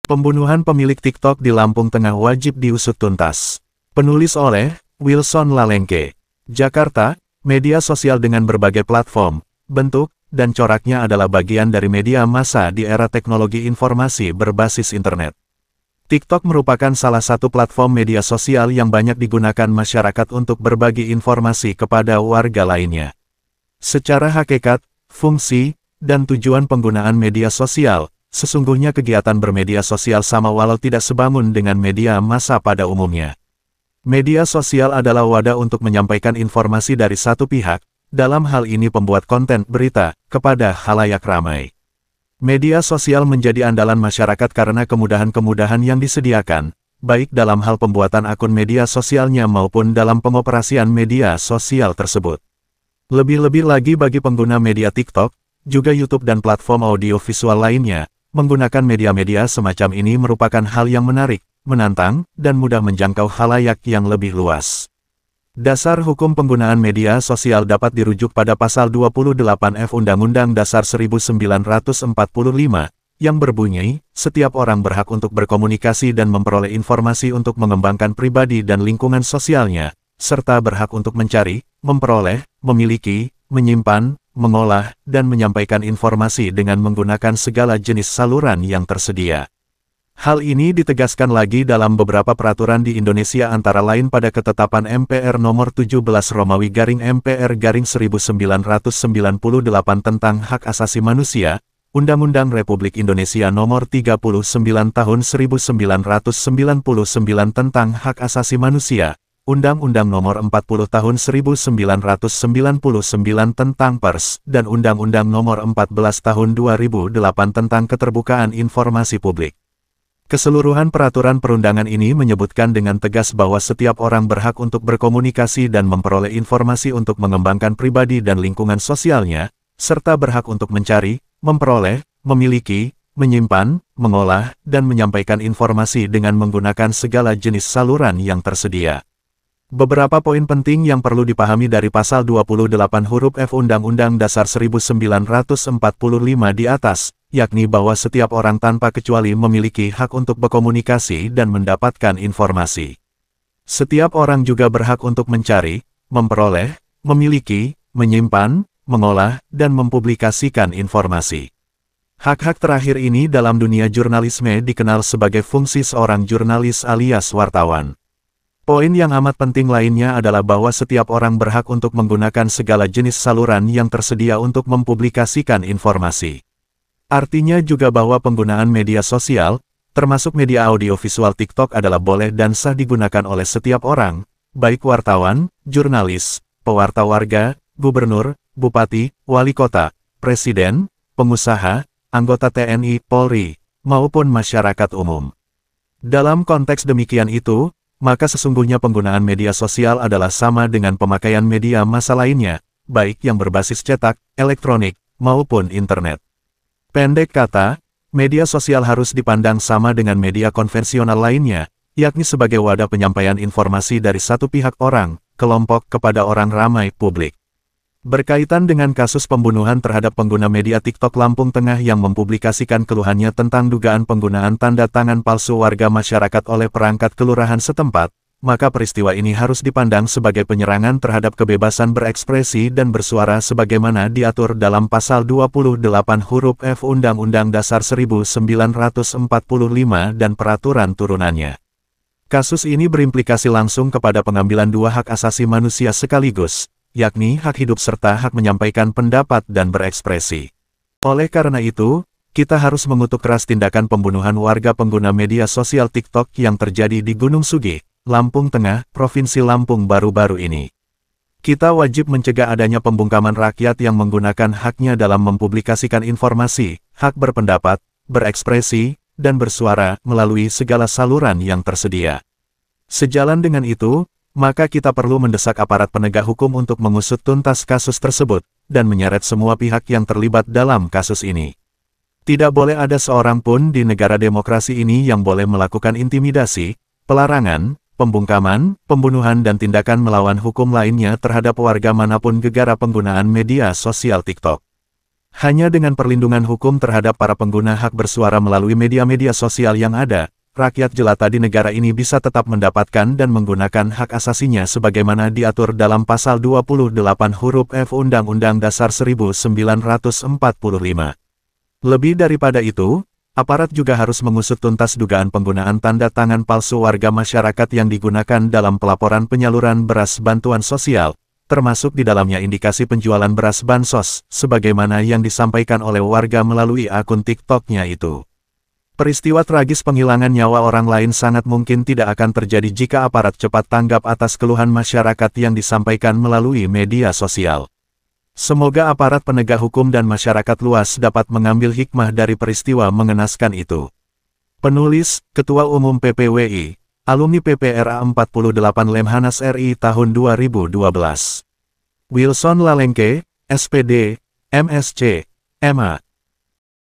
Pembunuhan pemilik TikTok di Lampung Tengah wajib diusut tuntas. Penulis oleh Wilson Lalengke. Jakarta, media sosial dengan berbagai platform, bentuk, dan coraknya adalah bagian dari media massa di era teknologi informasi berbasis internet. TikTok merupakan salah satu platform media sosial yang banyak digunakan masyarakat untuk berbagi informasi kepada warga lainnya. Secara hakikat, fungsi, dan tujuan penggunaan media sosial, sesungguhnya kegiatan bermedia sosial sama walau tidak sebangun dengan media massa pada umumnya. Media sosial adalah wadah untuk menyampaikan informasi dari satu pihak, dalam hal ini pembuat konten berita, kepada khalayak ramai. Media sosial menjadi andalan masyarakat karena kemudahan-kemudahan yang disediakan, baik dalam hal pembuatan akun media sosialnya maupun dalam pengoperasian media sosial tersebut. Lebih-lebih lagi bagi pengguna media TikTok, juga YouTube dan platform audio visual lainnya, menggunakan media-media semacam ini merupakan hal yang menarik, menantang, dan mudah menjangkau khalayak yang lebih luas. Dasar hukum penggunaan media sosial dapat dirujuk pada Pasal 28F Undang-Undang Dasar 1945, yang berbunyi, setiap orang berhak untuk berkomunikasi dan memperoleh informasi untuk mengembangkan pribadi dan lingkungan sosialnya, serta berhak untuk mencari, memperoleh, memiliki, menyimpan, mengolah, dan menyampaikan informasi dengan menggunakan segala jenis saluran yang tersedia. Hal ini ditegaskan lagi dalam beberapa peraturan di Indonesia antara lain pada Ketetapan MPR Nomor 17 Romawi MPR 1998 tentang Hak Asasi Manusia, Undang-Undang Republik Indonesia Nomor 39 Tahun 1999 tentang Hak Asasi Manusia, Undang-Undang Nomor 40 Tahun 1999 tentang Pers, dan Undang-Undang Nomor 14 Tahun 2008 tentang Keterbukaan Informasi Publik. Keseluruhan peraturan perundangan ini menyebutkan dengan tegas bahwa setiap orang berhak untuk berkomunikasi dan memperoleh informasi untuk mengembangkan pribadi dan lingkungan sosialnya, serta berhak untuk mencari, memperoleh, memiliki, menyimpan, mengolah, dan menyampaikan informasi dengan menggunakan segala jenis saluran yang tersedia. Beberapa poin penting yang perlu dipahami dari Pasal 28 huruf F Undang-Undang Dasar 1945 di atas, yakni bahwa setiap orang tanpa kecuali memiliki hak untuk berkomunikasi dan mendapatkan informasi. Setiap orang juga berhak untuk mencari, memperoleh, memiliki, menyimpan, mengolah, dan mempublikasikan informasi. Hak-hak terakhir ini dalam dunia jurnalisme dikenal sebagai fungsi seorang jurnalis alias wartawan. Poin yang amat penting lainnya adalah bahwa setiap orang berhak untuk menggunakan segala jenis saluran yang tersedia untuk mempublikasikan informasi. Artinya juga bahwa penggunaan media sosial, termasuk media audiovisual TikTok adalah boleh dan sah digunakan oleh setiap orang, baik wartawan, jurnalis, pewarta warga, gubernur, bupati, wali kota, presiden, pengusaha, anggota TNI, Polri, maupun masyarakat umum. Dalam konteks demikian itu, maka sesungguhnya penggunaan media sosial adalah sama dengan pemakaian media massa lainnya, baik yang berbasis cetak, elektronik, maupun internet. Pendek kata, media sosial harus dipandang sama dengan media konvensional lainnya, yakni sebagai wadah penyampaian informasi dari satu pihak orang, kelompok kepada orang ramai publik. Berkaitan dengan kasus pembunuhan terhadap pengguna media TikTok Lampung Tengah yang mempublikasikan keluhannya tentang dugaan penggunaan tanda tangan palsu warga masyarakat oleh perangkat kelurahan setempat, maka peristiwa ini harus dipandang sebagai penyerangan terhadap kebebasan berekspresi dan bersuara sebagaimana diatur dalam Pasal 28 huruf F Undang-Undang Dasar 1945 dan peraturan turunannya. Kasus ini berimplikasi langsung kepada pengambilan dua hak asasi manusia sekaligus, yakni hak hidup serta hak menyampaikan pendapat dan berekspresi. Oleh karena itu, kita harus mengutuk keras tindakan pembunuhan warga pengguna media sosial TikTok yang terjadi di Gunung Sugih, Lampung Tengah, Provinsi Lampung baru-baru ini. Kita wajib mencegah adanya pembungkaman rakyat yang menggunakan haknya dalam mempublikasikan informasi, hak berpendapat, berekspresi, dan bersuara melalui segala saluran yang tersedia. Sejalan dengan itu, maka kita perlu mendesak aparat penegak hukum untuk mengusut tuntas kasus tersebut, dan menyeret semua pihak yang terlibat dalam kasus ini. Tidak boleh ada seorang pun di negara demokrasi ini yang boleh melakukan intimidasi, pelarangan, pembungkaman, pembunuhan dan tindakan melawan hukum lainnya terhadap warga manapun gegara penggunaan media sosial TikTok. Hanya dengan perlindungan hukum terhadap para pengguna hak bersuara melalui media-media sosial yang ada, rakyat jelata di negara ini bisa tetap mendapatkan dan menggunakan hak asasinya sebagaimana diatur dalam Pasal 28 huruf F Undang-Undang Dasar 1945. Lebih daripada itu, aparat juga harus mengusut tuntas dugaan penggunaan tanda tangan palsu warga masyarakat yang digunakan dalam pelaporan penyaluran beras bantuan sosial, termasuk di dalamnya indikasi penjualan beras bansos, sebagaimana yang disampaikan oleh warga melalui akun TikTok-nya itu. Peristiwa tragis penghilangan nyawa orang lain sangat mungkin tidak akan terjadi jika aparat cepat tanggap atas keluhan masyarakat yang disampaikan melalui media sosial. Semoga aparat penegak hukum dan masyarakat luas dapat mengambil hikmah dari peristiwa mengenaskan itu. Penulis, Ketua Umum PPWI, Alumni PPRA 48 Lemhanas RI tahun 2012. Wilson Lalengke, SPD, MSc, MA.